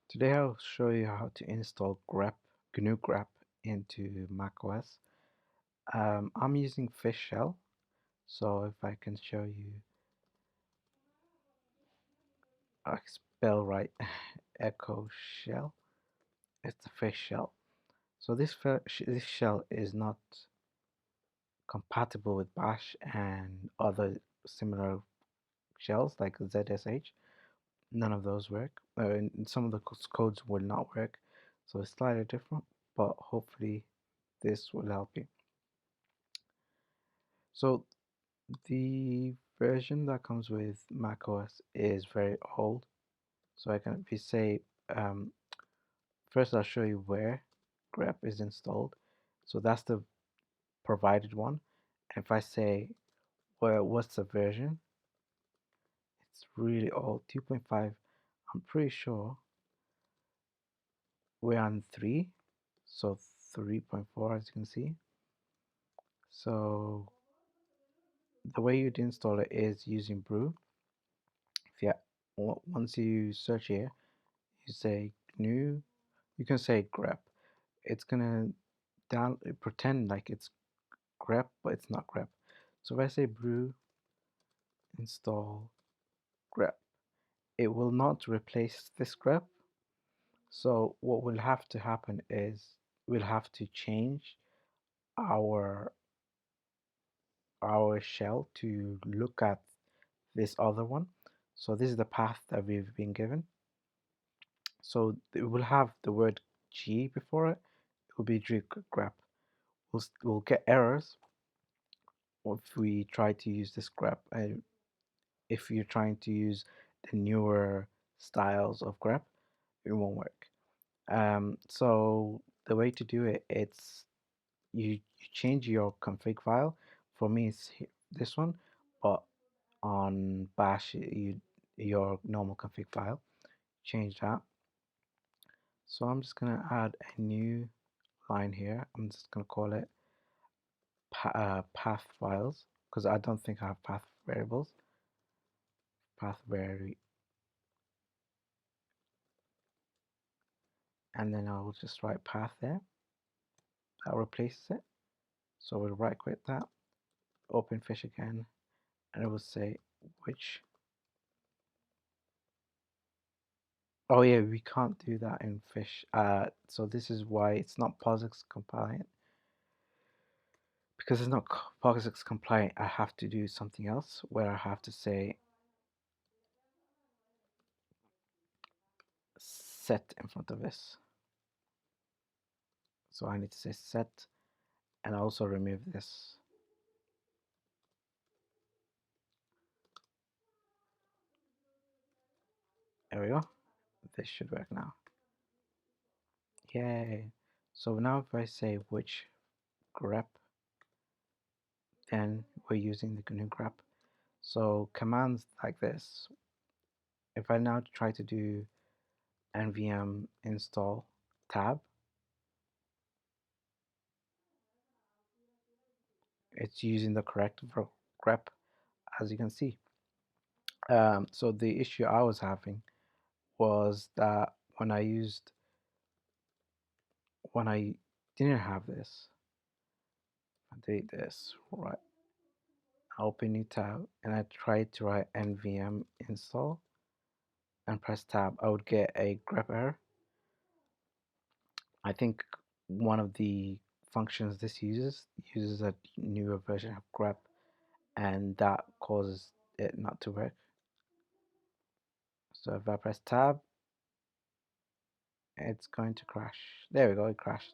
Today I'll show you how to install GNU Grep into Mac OS. I'm using Fish Shell, so if I can show you, I spell right, Echo Shell. It's a Fish Shell. So this shell is not compatible with Bash and other similar shells like ZSH. None of those work. And some of the codes will not work, so it's slightly different, but hopefully this will help you. So the version that comes with macOS is very old. So if you say, first I'll show you where grep is installed. So that's the provided one. And if I say, well, what's the version? It's really old, 2.5. I'm pretty sure we're on 3. So 3.4 as you can see. So the way you'd install it is using brew. If you, once you search here, you say GNU, you can say grep. It's gonna pretend like it's grep, but it's not grep. So if I say brew install grep, it will not replace this grep. So what will have to happen is we'll have to change our shell to look at this other one. So this is the path that we've been given. So it will have the word G before it. It will be grep. We'll get errors if we try to use this grep. If you're trying to use the newer styles of grep, it won't work. So the way to do it, it's you change your config file. For me, it's this one, but on Bash, your normal config file. Change that. So I'm just gonna add a new line here. I'm just gonna call it path files because I don't think I have path variables. Path vari, and then I'll just write path there. That replaces it. So we'll right click that, open Fish again, and it will say which. Oh yeah, we can't do that in Fish. So this is why it's not POSIX compliant. Because it's not POSIX compliant, I have to do something else where I have to say set in front of this. So I need to say set and also remove this. There we go. This should work now. Yay. So now if I say which grep, then we're using the GNU grep. So commands like this, if I now try to do nvm install tab, it's using the correct grep as you can see. So the issue I was having was that when I didn't have this, I did this, right, I open new tab and I tried to write nvm install and press tab, I would get a grep error. I think one of the functions this uses a newer version of grep, and that causes it not to work. So if I press tab, it's going to crash. There we go, it crashed.